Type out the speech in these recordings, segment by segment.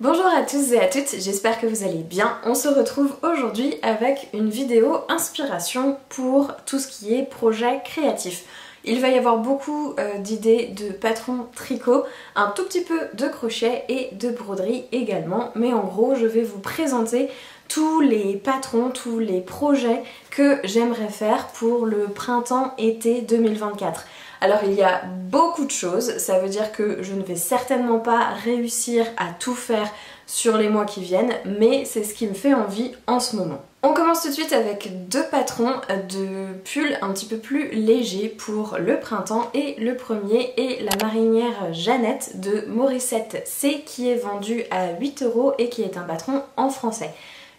Bonjour à tous et à toutes, j'espère que vous allez bien. On se retrouve aujourd'hui avec une vidéo inspiration pour tout ce qui est projet créatif. Il va y avoir beaucoup d'idées de patrons tricot, un tout petit peu de crochet et de broderie également, mais en gros je vais vous présenter tous les patrons, tous les projets que j'aimerais faire pour le printemps-été 2024. Alors il y a beaucoup de choses, ça veut dire que je ne vais certainement pas réussir à tout faire sur les mois qui viennent, mais c'est ce qui me fait envie en ce moment. On commence tout de suite avec deux patrons de pulls un petit peu plus légers pour le printemps, et le premier est la marinière Jeannette de Morissette C qui est vendue à 8 € et qui est un patron en français.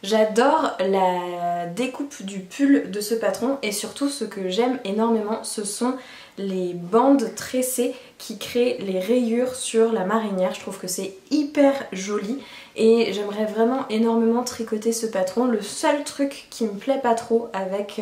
J'adore la découpe du pull de ce patron et surtout ce que j'aime énormément ce sont les bandes tressées qui créent les rayures sur la marinière. Je trouve que c'est hyper joli et j'aimerais vraiment énormément tricoter ce patron. Le seul truc qui me plaît pas trop avec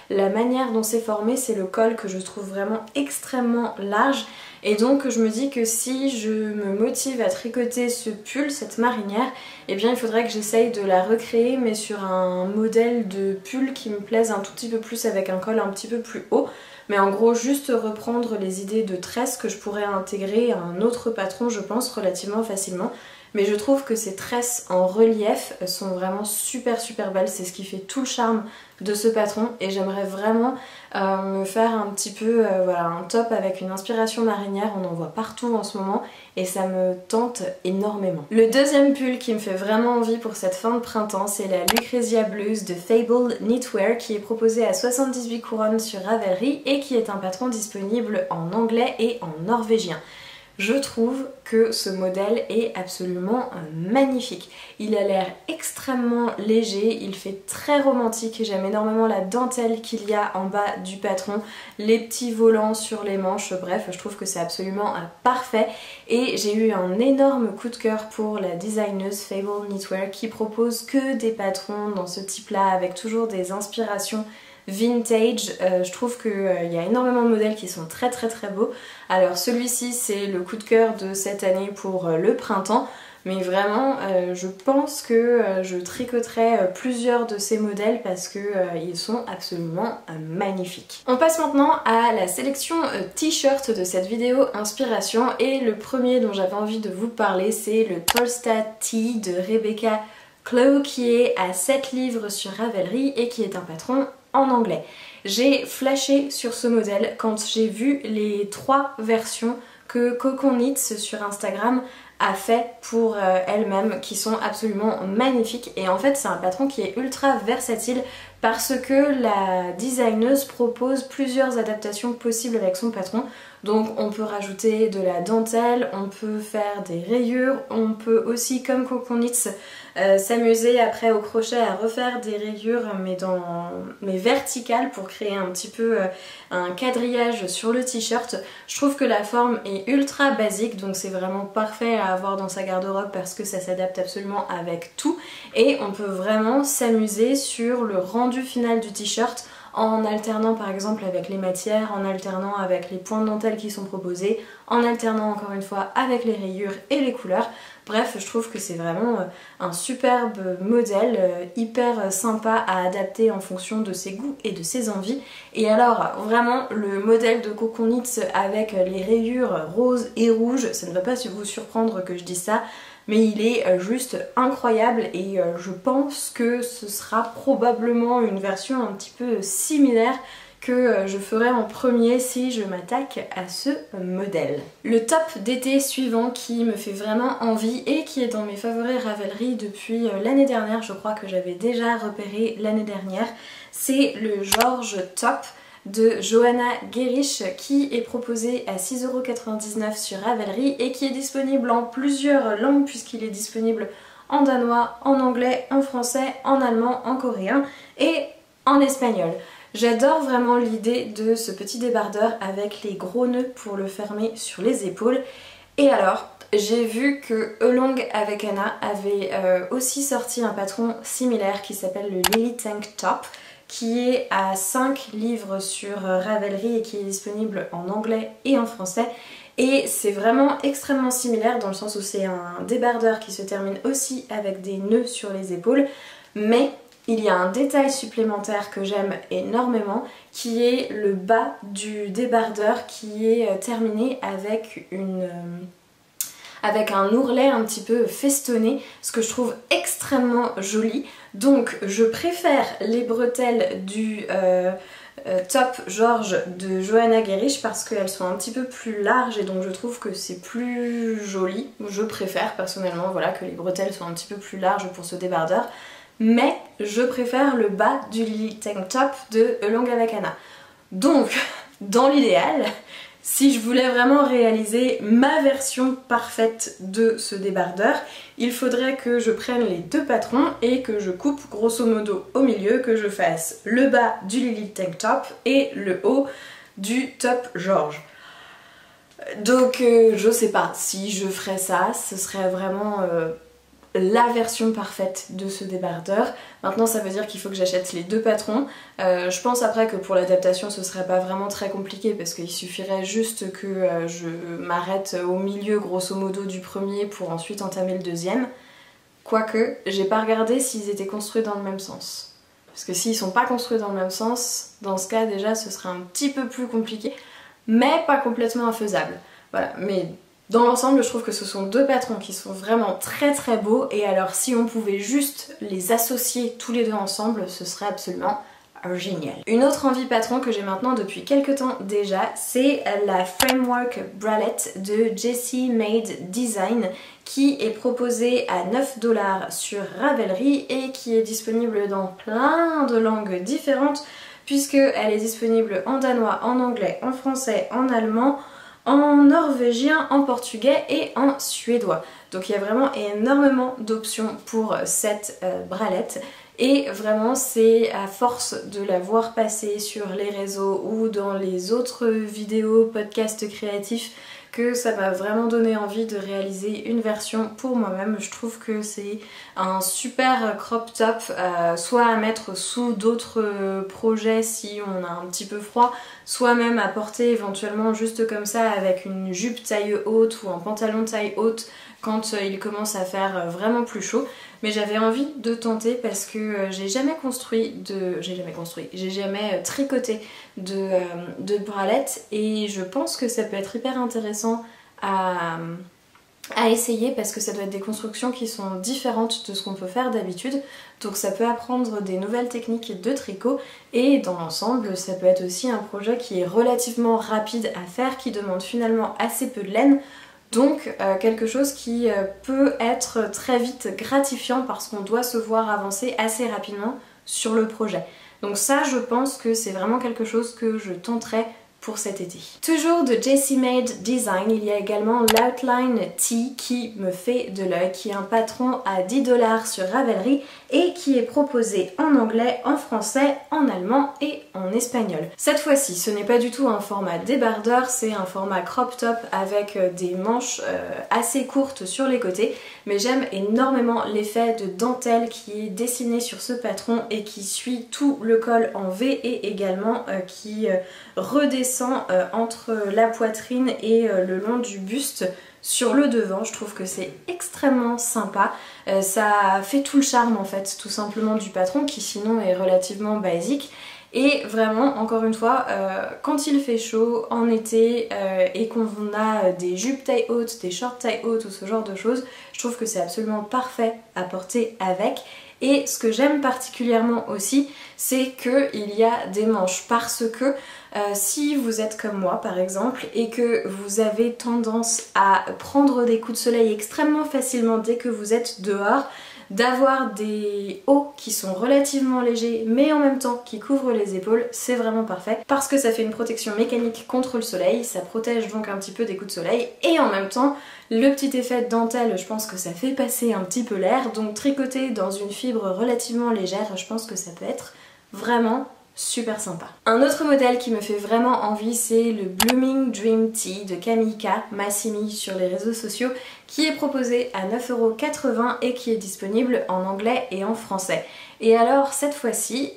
la manière dont c'est formé, c'est le col que je trouve vraiment extrêmement large. Et donc je me dis que si je me motive à tricoter ce pull, cette marinière, eh bien il faudrait que j'essaye de la recréer mais sur un modèle de pull qui me plaise un tout petit peu plus avec un col un petit peu plus haut. Mais en gros juste reprendre les idées de tresses que je pourrais intégrer à un autre patron je pense relativement facilement. Mais je trouve que ces tresses en relief sont vraiment super belles, c'est ce qui fait tout le charme de ce patron et j'aimerais vraiment me faire un petit peu voilà, un top avec une inspiration marinière, on en voit partout en ce moment et ça me tente énormément. Le deuxième pull qui me fait vraiment envie pour cette fin de printemps, c'est la Lucrezia Blues de Fable Knitwear qui est proposée à 78 couronnes sur Ravelry et qui est un patron disponible en anglais et en norvégien. Je trouve que ce modèle est absolument magnifique. Il a l'air extrêmement léger, il fait très romantique, j'aime énormément la dentelle qu'il y a en bas du patron, les petits volants sur les manches, bref je trouve que c'est absolument parfait et j'ai eu un énorme coup de cœur pour la designeuse Fable Knitwear qui propose que des patrons dans ce type là avec toujours des inspirations vintage. Je trouve qu'il y a énormément de modèles qui sont très beaux. Alors celui-ci c'est le coup de cœur de cette année pour le printemps, mais vraiment je pense que je tricoterai plusieurs de ces modèles parce que ils sont absolument magnifiques. On passe maintenant à la sélection t-shirt de cette vidéo inspiration et le premier dont j'avais envie de vous parler c'est le Tolsta Tee de Rebecca Clow qui est à 7 livres sur Ravelry et qui est un patron en anglais. J'ai flashé sur ce modèle quand j'ai vu les 3 versions que Coco Knits sur Instagram a fait pour elle-même qui sont absolument magnifiques et en fait c'est un patron qui est ultra versatile parce que la designeuse propose plusieurs adaptations possibles avec son patron. Donc on peut rajouter de la dentelle, on peut faire des rayures, on peut aussi comme Coco Knits s'amuser après au crochet à refaire des rayures mais verticales pour créer un petit peu un quadrillage sur le t-shirt. Je trouve que la forme est ultra basique donc c'est vraiment parfait à avoir dans sa garde-robe parce que ça s'adapte absolument avec tout et on peut vraiment s'amuser sur le rendu final du t-shirt en alternant par exemple avec les matières, en alternant avec les points de dentelle qui sont proposés, en alternant encore une fois avec les rayures et les couleurs. Bref, je trouve que c'est vraiment un superbe modèle, hyper sympa à adapter en fonction de ses goûts et de ses envies. Et alors vraiment le modèle de Coco Knits avec les rayures roses et rouges, ça ne va pas vous surprendre que je dise ça, mais il est juste incroyable et je pense que ce sera probablement une version un petit peu similaire que je ferai en premier si je m'attaque à ce modèle. Le top d'été suivant qui me fait vraiment envie et qui est dans mes favoris Ravelry depuis l'année dernière, je crois que j'avais déjà repéré l'année dernière, c'est le George Top de Johanna Gerich qui est proposé à 6,99 € sur Ravelry et qui est disponible en plusieurs langues puisqu'il est disponible en danois, en anglais, en français, en allemand, en coréen et en espagnol. J'adore vraiment l'idée de ce petit débardeur avec les gros nœuds pour le fermer sur les épaules. Et alors, j'ai vu que Along avec Anna avait aussi sorti un patron similaire qui s'appelle le Lily Tank Top qui est à 5 livres sur Ravelry et qui est disponible en anglais et en français et c'est vraiment extrêmement similaire dans le sens où c'est un débardeur qui se termine aussi avec des nœuds sur les épaules, mais il y a un détail supplémentaire que j'aime énormément qui est le bas du débardeur qui est terminé avec avec un ourlet un petit peu festonné, ce que je trouve extrêmement joli. Donc je préfère les bretelles du Top George de Johanna Gerisch parce qu'elles sont un petit peu plus larges et donc je trouve que c'est plus joli. Je préfère personnellement, voilà, que les bretelles soient un petit peu plus larges pour ce débardeur. Mais je préfère le bas du Lily Tank Top de Long avec Anna. Donc, dans l'idéal, si je voulais vraiment réaliser ma version parfaite de ce débardeur, il faudrait que je prenne les deux patrons et que je coupe grosso modo au milieu, que je fasse le bas du Lily Tank Top et le haut du Top George. Donc je sais pas, si je ferais ça, ce serait vraiment la version parfaite de ce débardeur. Maintenant ça veut dire qu'il faut que j'achète les deux patrons. Je pense après que pour l'adaptation ce serait pas vraiment très compliqué parce qu'il suffirait juste que je m'arrête au milieu grosso modo du premier pour ensuite entamer le deuxième. Quoique j'ai pas regardé s'ils étaient construits dans le même sens. Parce que s'ils sont pas construits dans le même sens, dans ce cas déjà ce serait un petit peu plus compliqué, mais pas complètement infaisable. Voilà, mais dans l'ensemble, je trouve que ce sont deux patrons qui sont vraiment très très beaux et alors si on pouvait juste les associer tous les deux ensemble, ce serait absolument génial. Une autre envie patron que j'ai maintenant depuis quelques temps déjà, c'est la Framework Bralette de Jessie Made Design qui est proposée à 9 $ sur Ravelry et qui est disponible dans plein de langues différentes puisqu'elle est disponible en danois, en anglais, en français, en allemand, en norvégien, en portugais et en suédois. Donc il y a vraiment énormément d'options pour cette bralette et vraiment c'est à force de la voir passer sur les réseaux ou dans les autres vidéos, podcasts créatifs que ça m'a vraiment donné envie de réaliser une version pour moi-même. Je trouve que c'est un super crop top, soit à mettre sous d'autres projets si on a un petit peu froid, soit même à porter éventuellement juste comme ça avec une jupe taille haute ou un pantalon taille haute quand il commence à faire vraiment plus chaud. Mais j'avais envie de tenter parce que j'ai jamais tricoté de bralettes et je pense que ça peut être hyper intéressant à essayer parce que ça doit être des constructions qui sont différentes de ce qu'on peut faire d'habitude, donc ça peut apprendre des nouvelles techniques de tricot et dans l'ensemble ça peut être aussi un projet qui est relativement rapide à faire, qui demande finalement assez peu de laine. Donc quelque chose qui peut être très vite gratifiant parce qu'on doit se voir avancer assez rapidement sur le projet. Donc ça je pense que c'est vraiment quelque chose que je tenterai pour cet été. Toujours de Jessie Made Design, il y a également l'Outline Tee qui me fait de l'œil, qui est un patron à 10 $ sur Ravelry et qui est proposé en anglais, en français, en allemand et en espagnol. Cette fois-ci, ce n'est pas du tout un format débardeur, c'est un format crop top avec des manches assez courtes sur les côtés, mais j'aime énormément l'effet de dentelle qui est dessiné sur ce patron et qui suit tout le col en V et également qui redescend entre la poitrine et le long du buste sur le devant. Je trouve que c'est extrêmement sympa. Ça fait tout le charme en fait tout simplement du patron qui sinon est relativement basique. Et vraiment, encore une fois, quand il fait chaud en été et qu'on a des jupes taille haute, des shorts taille haute ou ce genre de choses, je trouve que c'est absolument parfait à porter avec. Et ce que j'aime particulièrement aussi, c'est qu'il y a des manches parce que si vous êtes comme moi par exemple et que vous avez tendance à prendre des coups de soleil extrêmement facilement dès que vous êtes dehors, d'avoir des hauts qui sont relativement légers mais en même temps qui couvrent les épaules, c'est vraiment parfait parce que ça fait une protection mécanique contre le soleil, ça protège donc un petit peu des coups de soleil et en même temps le petit effet de dentelle, je pense que ça fait passer un petit peu l'air, donc tricoter dans une fibre relativement légère, je pense que ça peut être vraiment super sympa. Un autre modèle qui me fait vraiment envie, c'est le Blooming Dream Tea de Kamika Massimi sur les réseaux sociaux, qui est proposé à 9,80 € et qui est disponible en anglais et en français. Et alors cette fois-ci,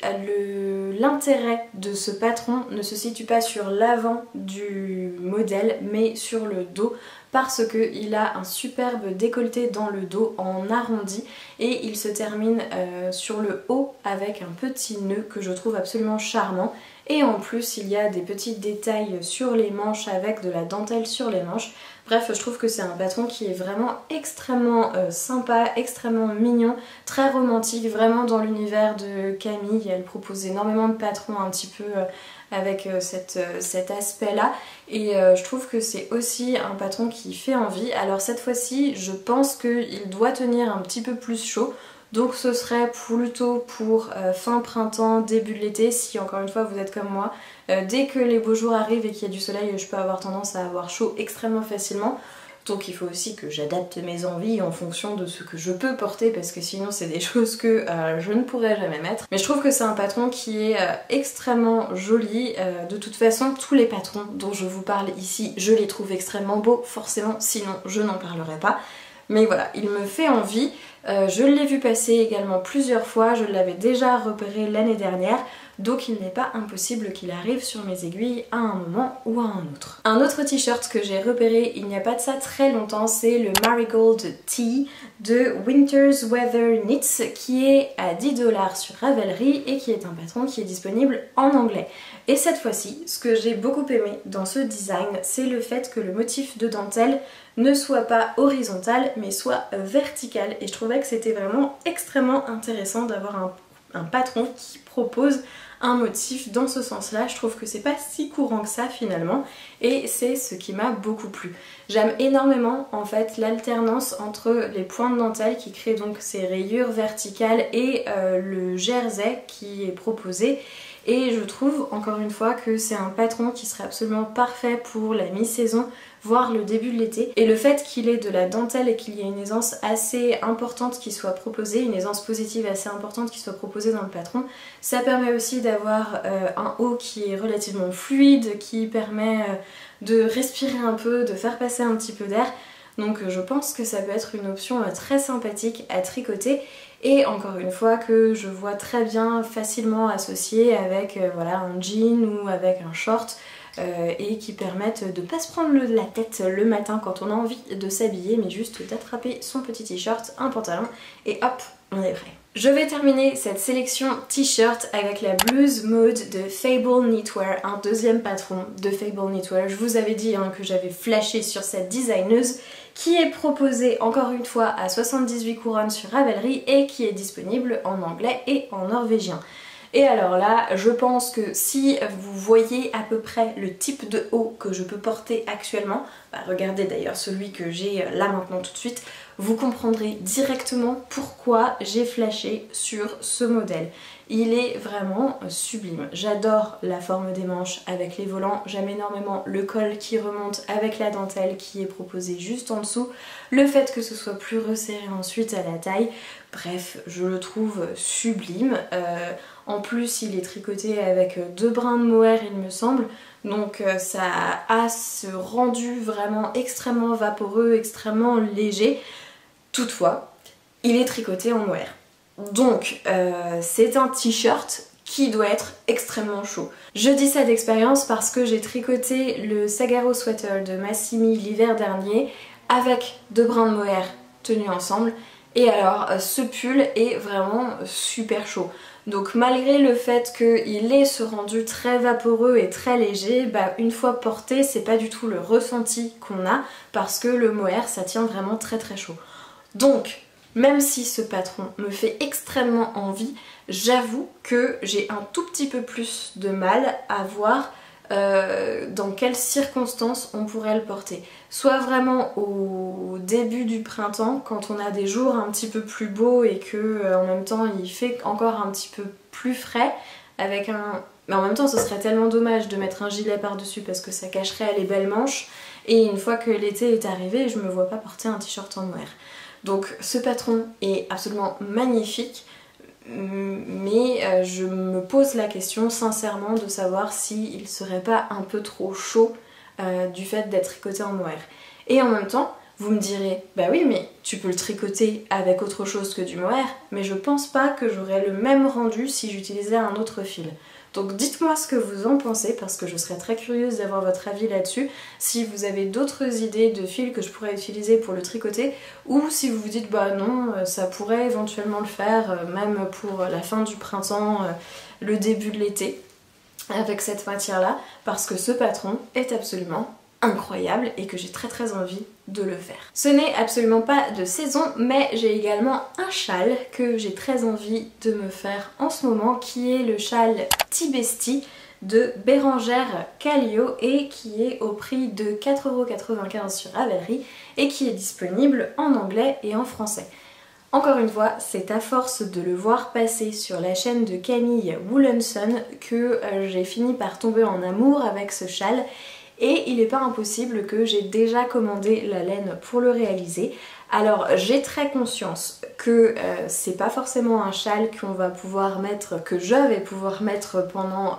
l'intérêt de ce patron ne se situe pas sur l'avant du modèle mais sur le dos, parce qu'il a un superbe décolleté dans le dos en arrondi et il se termine sur le haut avec un petit nœud que je trouve absolument charmant. Et en plus il y a des petits détails sur les manches avec de la dentelle sur les manches. Bref, je trouve que c'est un patron qui est vraiment extrêmement sympa, extrêmement mignon, très romantique, vraiment dans l'univers de Camille. Elle propose énormément de patrons un petit peu avec cet aspect-là. Et je trouve que c'est aussi un patron qui fait envie. Alors cette fois-ci, je pense qu'il doit tenir un petit peu plus chaud. Donc ce serait plutôt pour fin printemps, début de l'été, si encore une fois vous êtes comme moi. Dès que les beaux jours arrivent et qu'il y a du soleil, je peux avoir tendance à avoir chaud extrêmement facilement. Donc il faut aussi que j'adapte mes envies en fonction de ce que je peux porter, parce que sinon c'est des choses que je ne pourrais jamais mettre. Mais je trouve que c'est un patron qui est extrêmement joli. De toute façon, tous les patrons dont je vous parle ici, je les trouve extrêmement beaux, forcément, sinon je n'en parlerai pas. Mais voilà, il me fait envie. Je l'ai vu passer également plusieurs fois, je l'avais déjà repéré l'année dernière, donc il n'est pas impossible qu'il arrive sur mes aiguilles à un moment ou à un autre. Un autre t-shirt que j'ai repéré il n'y a pas de ça très longtemps, c'est le Marigold Tee de Winter's Weather Knits, qui est à 10 $ sur Ravelry et qui est un patron qui est disponible en anglais. Et cette fois-ci, ce que j'ai beaucoup aimé dans ce design, c'est le fait que le motif de dentelle ne soit pas horizontal mais soit vertical, et je trouvais que c'était vraiment extrêmement intéressant d'avoir un patron qui propose un motif dans ce sens-là. Je trouve que c'est pas si courant que ça finalement, et c'est ce qui m'a beaucoup plu. J'aime énormément en fait l'alternance entre les points de dentelle qui créent donc ces rayures verticales et le jersey qui est proposé. Et je trouve encore une fois que c'est un patron qui serait absolument parfait pour la mi-saison, voire le début de l'été. Et le fait qu'il ait de la dentelle et qu'il y ait une aisance assez importante qui soit proposée, une aisance positive assez importante qui soit proposée dans le patron, ça permet aussi d'avoir un haut qui est relativement fluide, qui permet de respirer un peu, de faire passer un petit peu d'air. Donc je pense que ça peut être une option très sympathique à tricoter, et encore une fois que je vois très bien facilement associer avec voilà, un jean ou avec un short, et qui permettent de pas se prendre la tête le matin quand on a envie de s'habiller, mais juste d'attraper son petit t-shirt, un pantalon et hop, on est prêt. Je vais terminer cette sélection t-shirt avec la blouse mode de Fable Knitwear, un deuxième patron de Fable Knitwear. Je vous avais dit que j'avais flashé sur cette designeuse, qui est proposée encore une fois à 78 couronnes sur Ravelry et qui est disponible en anglais et en norvégien. Et alors là, je pense que si vous voyez à peu près le type de haut que je peux porter actuellement, regardez d'ailleurs celui que j'ai là maintenant tout de suite, vous comprendrez directement pourquoi j'ai flashé sur ce modèle. Il est vraiment sublime. J'adore la forme des manches avec les volants, j'aime énormément le col qui remonte avec la dentelle qui est proposée juste en dessous, le fait que ce soit plus resserré ensuite à la taille, bref, je le trouve sublime. En plus, il est tricoté avec 2 brins de mohair, il me semble, donc ça a ce rendu vraiment extrêmement vaporeux, extrêmement léger. Toutefois, il est tricoté en mohair. Donc c'est un t-shirt qui doit être extrêmement chaud. Je dis ça d'expérience parce que j'ai tricoté le Sagaro Sweater de Massimi l'hiver dernier avec 2 brins de mohair tenus ensemble, et alors ce pull est vraiment super chaud. Donc malgré le fait qu'il ait ce rendu très vaporeux et très léger, une fois porté, c'est pas du tout le ressenti qu'on a, parce que le mohair ça tient vraiment très très chaud. Donc même si ce patron me fait extrêmement envie, j'avoue que j'ai un tout petit peu plus de mal à voir dans quelles circonstances on pourrait le porter. Soit vraiment au début du printemps, quand on a des jours un petit peu plus beaux et que en même temps il fait encore un petit peu plus frais, avec un... Mais en même temps ce serait tellement dommage de mettre un gilet par-dessus parce que ça cacherait les belles manches, et une fois que l'été est arrivé, je me vois pas porter un t-shirt en mohair. Donc ce patron est absolument magnifique, mais je me pose la question sincèrement de savoir s'il serait pas un peu trop chaud du fait d'être tricoté en mohair. Et en même temps, vous me direz, bah oui mais tu peux le tricoter avec autre chose que du mohair, mais je pense pas que j'aurais le même rendu si j'utilisais un autre fil. Donc dites-moi ce que vous en pensez parce que je serais très curieuse d'avoir votre avis là-dessus, si vous avez d'autres idées de fils que je pourrais utiliser pour le tricoter, ou si vous vous dites bah non, ça pourrait éventuellement le faire, même pour la fin du printemps, le début de l'été, avec cette matière-là, parce que ce patron est absolument incroyable et que j'ai très envie de le faire. Ce n'est absolument pas de saison, mais j'ai également un châle que j'ai très envie de me faire en ce moment, qui est le châle Tibesti de Bérangère Kallio et qui est au prix de 4,95€ sur Ravelry et qui est disponible en anglais et en français. Encore une fois, c'est à force de le voir passer sur la chaîne de Camille Woolenson que j'ai fini par tomber en amour avec ce châle. Et il n'est pas impossible que j'ai déjà commandé la laine pour le réaliser. Alors j'ai très conscience que c'est pas forcément un châle qu'on va pouvoir mettre, que je vais pouvoir mettre pendant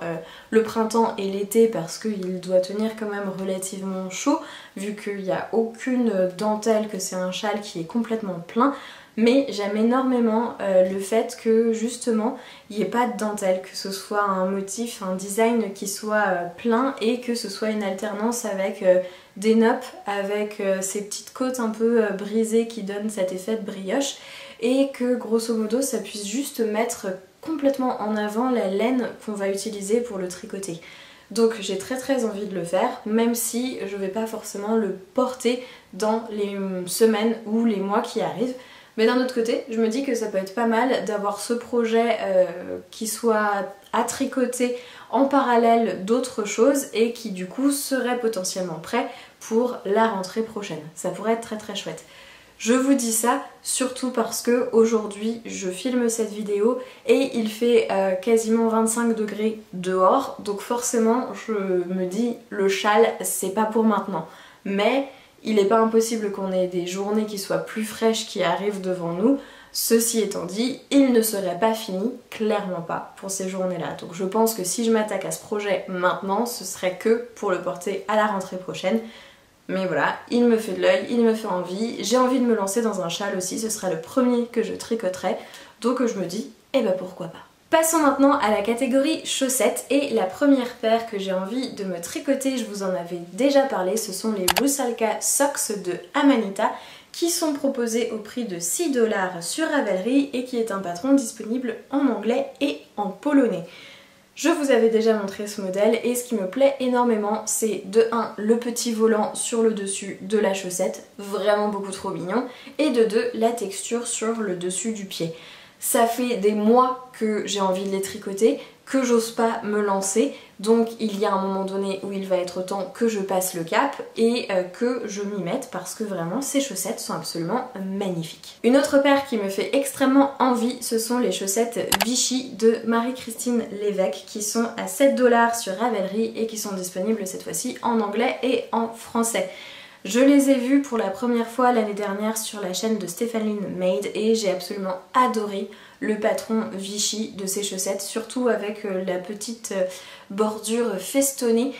le printemps et l'été parce qu'il doit tenir quand même relativement chaud vu qu'il n'y a aucune dentelle, que c'est un châle qui est complètement plein. Mais j'aime énormément le fait que justement il n'y ait pas de dentelle, que ce soit un motif, un design qui soit plein et que ce soit une alternance avec des noppes, avec ces petites côtes un peu brisées qui donnent cet effet de brioche et que grosso modo ça puisse juste mettre complètement en avant la laine qu'on va utiliser pour le tricoter. Donc j'ai très envie de le faire, même si je vais pas forcément le porter dans les semaines ou les mois qui arrivent. Mais d'un autre côté, je me dis que ça peut être pas mal d'avoir ce projet qui soit à tricoter en parallèle d'autres choses et qui du coup serait potentiellement prêt pour la rentrée prochaine. Ça pourrait être très chouette. Je vous dis ça surtout parce que aujourd'hui je filme cette vidéo et il fait quasiment 25 degrés dehors, donc forcément je me dis le châle c'est pas pour maintenant. Mais il n'est pas impossible qu'on ait des journées qui soient plus fraîches qui arrivent devant nous. Ceci étant dit, il ne serait pas fini, clairement pas, pour ces journées-là. Donc je pense que si je m'attaque à ce projet maintenant, ce serait que pour le porter à la rentrée prochaine. Mais voilà, il me fait de l'œil, il me fait envie. J'ai envie de me lancer dans un châle aussi, ce sera le premier que je tricoterai. Donc je me dis, eh ben pourquoi pas. Passons maintenant à la catégorie chaussettes et la première paire que j'ai envie de me tricoter, je vous en avais déjà parlé, ce sont les Rusalka Socks de Amanita qui sont proposés au prix de 6$ sur Ravelry et qui est un patron disponible en anglais et en polonais. Je vous avais déjà montré ce modèle et ce qui me plaît énormément c'est de 1 le petit volant sur le dessus de la chaussette, vraiment beaucoup trop mignon, et de 2 la texture sur le dessus du pied. Ça fait des mois que j'ai envie de les tricoter, que j'ose pas me lancer, donc il y a un moment donné où il va être temps que je passe le cap et que je m'y mette parce que vraiment ces chaussettes sont absolument magnifiques. Une autre paire qui me fait extrêmement envie, ce sont les chaussettes Vichy de Marie-Christine Lévesque qui sont à 7$ sur Ravelry et qui sont disponibles cette fois-ci en anglais et en français. Je les ai vus pour la première fois l'année dernière sur la chaîne de Stéphaline Made et j'ai absolument adoré le patron Vichy de ces chaussettes, surtout avec la petite bordure festonnée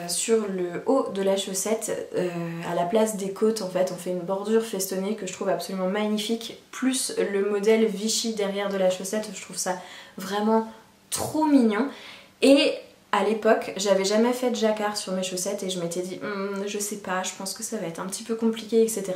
sur le haut de la chaussette, à la place des côtes en fait, on fait une bordure festonnée que je trouve absolument magnifique, plus le modèle Vichy derrière de la chaussette, je trouve ça vraiment trop mignon. Et à l'époque, j'avais jamais fait de jacquard sur mes chaussettes et je m'étais dit je sais pas, je pense que ça va être un petit peu compliqué, etc.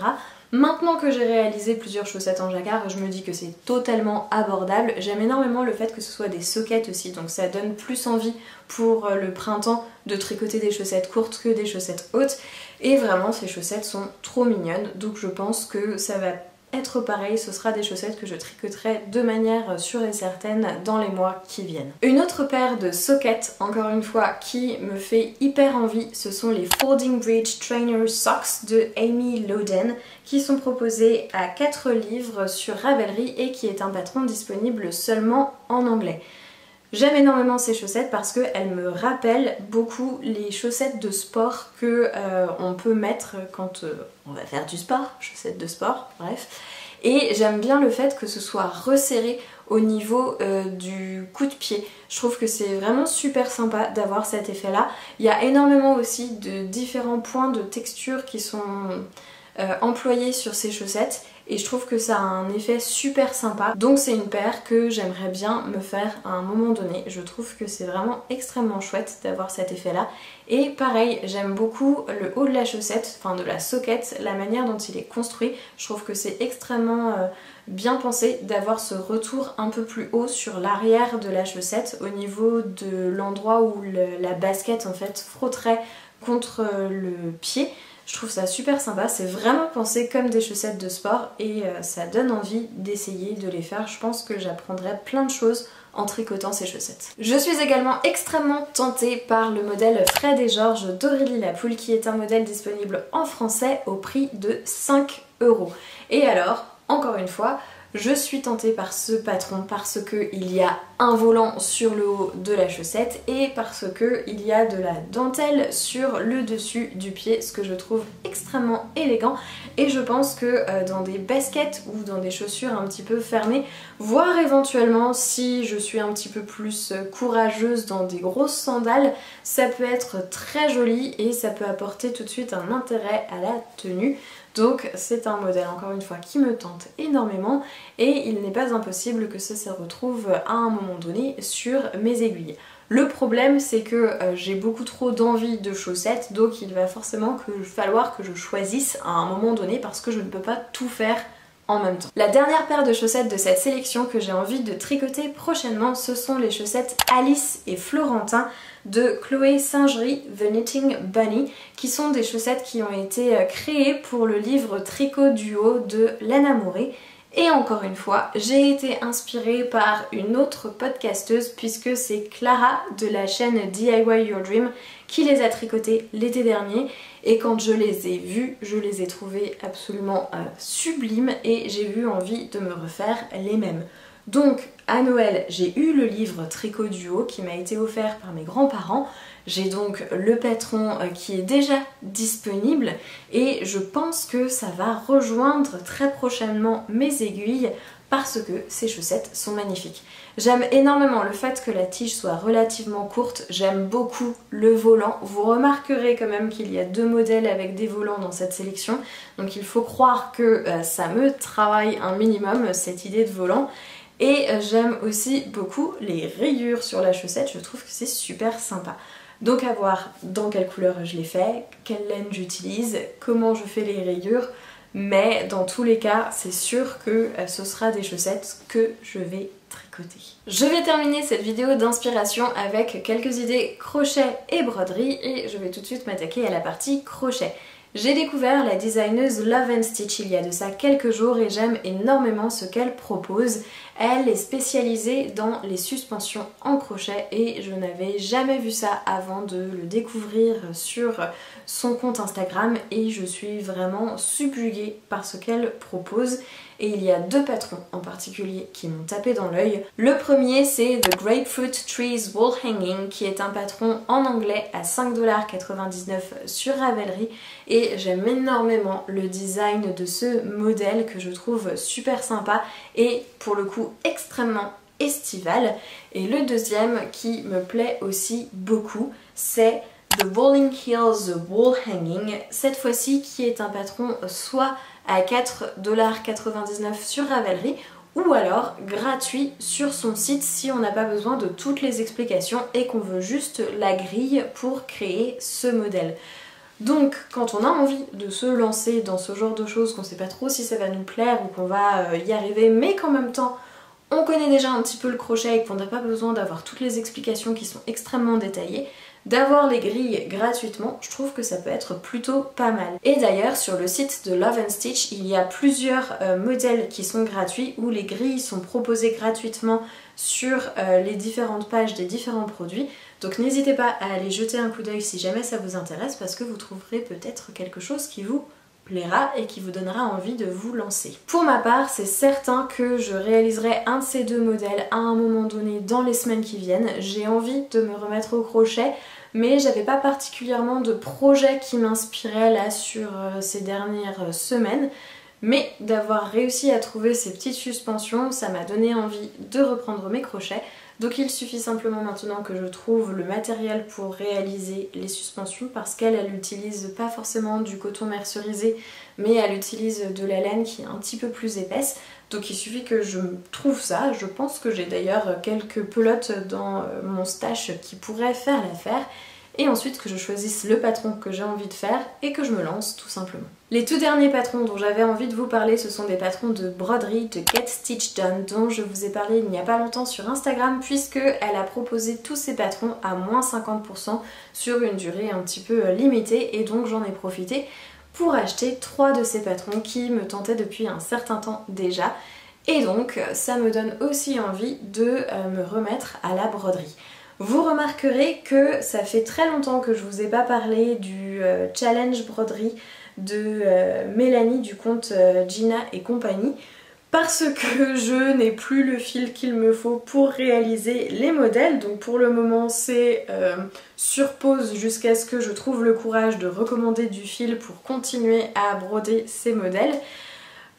Maintenant que j'ai réalisé plusieurs chaussettes en jacquard, je me dis que c'est totalement abordable. J'aime énormément le fait que ce soit des sockets aussi, donc ça donne plus envie pour le printemps de tricoter des chaussettes courtes que des chaussettes hautes. Et vraiment, ces chaussettes sont trop mignonnes, donc je pense que ça va être pareil, ce sera des chaussettes que je tricoterai de manière sûre et certaine dans les mois qui viennent. Une autre paire de sockets, encore une fois, qui me fait hyper envie, ce sont les Folding Bridge Trainer Socks de Amy Loden qui sont proposés à 4$ sur Ravelry et qui est un patron disponible seulement en anglais. J'aime énormément ces chaussettes parce qu'elles me rappellent beaucoup les chaussettes de sport que on peut mettre quand on va faire du sport, chaussettes de sport, bref. Et j'aime bien le fait que ce soit resserré au niveau du coup de pied. Je trouve que c'est vraiment super sympa d'avoir cet effet là. Il y a énormément aussi de différents points de texture qui sont employés sur ces chaussettes et je trouve que ça a un effet super sympa. Donc c'est une paire que j'aimerais bien me faire à un moment donné. Je trouve que c'est vraiment extrêmement chouette d'avoir cet effet là. Et pareil, j'aime beaucoup le haut de la chaussette, enfin de la soquette, la manière dont il est construit. Je trouve que c'est extrêmement bien pensé d'avoir ce retour un peu plus haut sur l'arrière de la chaussette au niveau de l'endroit où la basket en fait frotterait contre le pied. Je trouve ça super sympa, c'est vraiment pensé comme des chaussettes de sport et ça donne envie d'essayer de les faire. Je pense que j'apprendrai plein de choses en tricotant ces chaussettes. Je suis également extrêmement tentée par le modèle Fred et Georges d'Aurélie Lapoule qui est un modèle disponible en français au prix de 5 €. Et alors, encore une fois, je suis tentée par ce patron parce qu'il y a un volant sur le haut de la chaussette et parce qu'il y a de la dentelle sur le dessus du pied, ce que je trouve extrêmement élégant. Et je pense que dans des baskets ou dans des chaussures un petit peu fermées, voire éventuellement si je suis un petit peu plus courageuse dans des grosses sandales, ça peut être très joli et ça peut apporter tout de suite un intérêt à la tenue. Donc c'est un modèle encore une fois qui me tente énormément et il n'est pas impossible que ça se retrouve à un moment donné sur mes aiguilles. Le problème c'est que j'ai beaucoup trop d'envie de chaussettes, donc il va forcément falloir que je choisisse à un moment donné parce que je ne peux pas tout faire en même temps. La dernière paire de chaussettes de cette sélection que j'ai envie de tricoter prochainement, ce sont les chaussettes Alice et Florentin de Chloé Singerie The Knitting Bunny, qui sont des chaussettes qui ont été créées pour le livre Tricot Duo de Lana Mouré. Et encore une fois, j'ai été inspirée par une autre podcasteuse puisque c'est Clara de la chaîne DIY Your Dream qui les a tricotées l'été dernier et quand je les ai vues, je les ai trouvées absolument sublimes et j'ai eu envie de me refaire les mêmes. Donc à Noël, j'ai eu le livre Tricot Duo qui m'a été offert par mes grands-parents. J'ai donc le patron qui est déjà disponible et je pense que ça va rejoindre très prochainement mes aiguilles parce que ces chaussettes sont magnifiques. J'aime énormément le fait que la tige soit relativement courte, j'aime beaucoup le volant. Vous remarquerez quand même qu'il y a 2 modèles avec des volants dans cette sélection, donc il faut croire que ça me travaille un minimum cette idée de volant. Et j'aime aussi beaucoup les rayures sur la chaussette, je trouve que c'est super sympa. Donc à voir dans quelle couleur je les fais, quelle laine j'utilise, comment je fais les rayures, mais dans tous les cas c'est sûr que ce sera des chaussettes que je vais tricoter. Je vais terminer cette vidéo d'inspiration avec quelques idées crochet et broderie et je vais tout de suite m'attaquer à la partie crochet. J'ai découvert la designeuse Love & Stitch il y a de ça quelques jours et j'aime énormément ce qu'elle propose. Elle est spécialisée dans les suspensions en crochet et je n'avais jamais vu ça avant de le découvrir sur son compte Instagram et je suis vraiment subjuguée par ce qu'elle propose. Et il y a 2 patrons en particulier qui m'ont tapé dans l'œil. Le premier c'est The Grapefruit Trees Wall Hanging qui est un patron en anglais à 5,99 $ sur Ravelry et j'aime énormément le design de ce modèle que je trouve super sympa et pour le coup extrêmement estival. Et le deuxième qui me plaît aussi beaucoup c'est The Rolling Hills Wall Hanging, cette fois-ci qui est un patron soit à 4,99 $ sur Ravelry ou alors gratuit sur son site si on n'a pas besoin de toutes les explications et qu'on veut juste la grille pour créer ce modèle. Donc quand on a envie de se lancer dans ce genre de choses, qu'on ne sait pas trop si ça va nous plaire ou qu'on va y arriver mais qu'en même temps on connaît déjà un petit peu le crochet et qu'on n'a pas besoin d'avoir toutes les explications qui sont extrêmement détaillées, d'avoir les grilles gratuitement, je trouve que ça peut être plutôt pas mal. Et d'ailleurs sur le site de Love & Stitch, il y a plusieurs modèles qui sont gratuits où les grilles sont proposées gratuitement sur les différentes pages des différents produits. Donc n'hésitez pas à aller jeter un coup d'œil si jamais ça vous intéresse parce que vous trouverez peut-être quelque chose qui vous plaira et qui vous donnera envie de vous lancer. Pour ma part, c'est certain que je réaliserai un de ces 2 modèles à un moment donné dans les semaines qui viennent. J'ai envie de me remettre au crochet, mais j'avais pas particulièrement de projet qui m'inspirait là sur ces dernières semaines. mais d'avoir réussi à trouver ces petites suspensions, ça m'a donné envie de reprendre mes crochets. Donc il suffit simplement maintenant que je trouve le matériel pour réaliser les suspensions, parce qu'elle utilise pas forcément du coton mercerisé, mais elle utilise de la laine qui est un petit peu plus épaisse. Donc il suffit que je trouve ça. Je pense que j'ai d'ailleurs quelques pelotes dans mon stash qui pourraient faire l'affaire. Et ensuite que je choisisse le patron que j'ai envie de faire et que je me lance tout simplement. Les tout derniers patrons dont j'avais envie de vous parler, ce sont des patrons de broderie de Get Stitch Done, dont je vous ai parlé il n'y a pas longtemps sur Instagram, puisque elle a proposé tous ces patrons à moins 50% sur une durée un petit peu limitée, et donc j'en ai profité pour acheter 3 de ces patrons qui me tentaient depuis un certain temps déjà. Et donc ça me donne aussi envie de me remettre à la broderie. Vous remarquerez que ça fait très longtemps que je vous ai pas parlé du challenge broderie de Mélanie du compte Gina et compagnie, parce que je n'ai plus le fil qu'il me faut pour réaliser les modèles. Donc pour le moment c'est sur pause jusqu'à ce que je trouve le courage de recommander du fil pour continuer à broder ces modèles.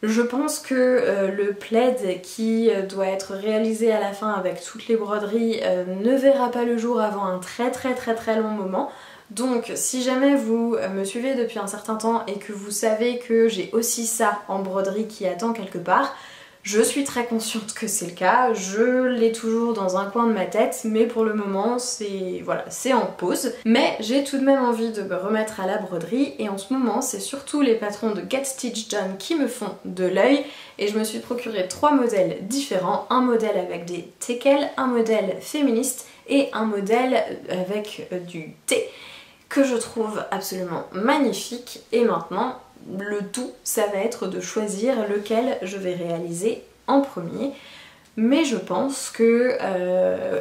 Je pense que le plaid qui doit être réalisé à la fin avec toutes les broderies ne verra pas le jour avant un très long moment. Donc si jamais vous me suivez depuis un certain temps et que vous savez que j'ai aussi ça en broderie qui attend quelque part, je suis très consciente que c'est le cas, je l'ai toujours dans un coin de ma tête, mais pour le moment c'est voilà, c'est en pause. Mais j'ai tout de même envie de me remettre à la broderie, et en ce moment c'est surtout les patrons de Get Stitch Done qui me font de l'œil, et je me suis procuré 3 modèles différents, un modèle avec des teckels, un modèle féministe et un modèle avec du thé, que je trouve absolument magnifique. Et maintenant le tout, ça va être de choisir lequel je vais réaliser en premier. Mais je pense que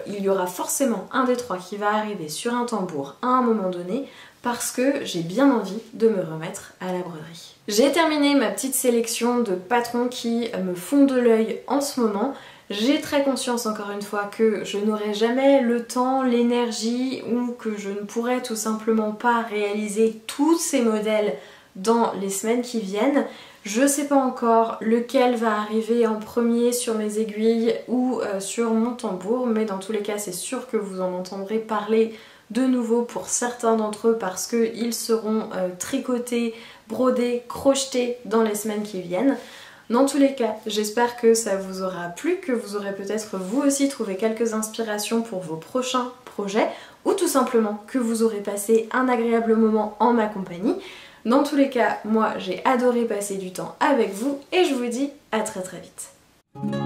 il y aura forcément un des 3 qui va arriver sur un tambour à un moment donné, parce que j'ai bien envie de me remettre à la broderie. J'ai terminé ma petite sélection de patrons qui me font de l'œil en ce moment. J'ai très conscience encore une fois que je n'aurai jamais le temps, l'énergie, ou que je ne pourrai tout simplement pas réaliser tous ces modèles dans les semaines qui viennent. Je sais pas encore lequel va arriver en premier sur mes aiguilles ou sur mon tambour, mais dans tous les cas c'est sûr que vous en entendrez parler de nouveau pour certains d'entre eux, parce qu'ils seront tricotés, brodés, crochetés dans les semaines qui viennent. Dans tous les cas, j'espère que ça vous aura plu, que vous aurez peut-être vous aussi trouvé quelques inspirations pour vos prochains projets, ou tout simplement que vous aurez passé un agréable moment en ma compagnie. Dans tous les cas, moi j'ai adoré passer du temps avec vous, et je vous dis à très vite.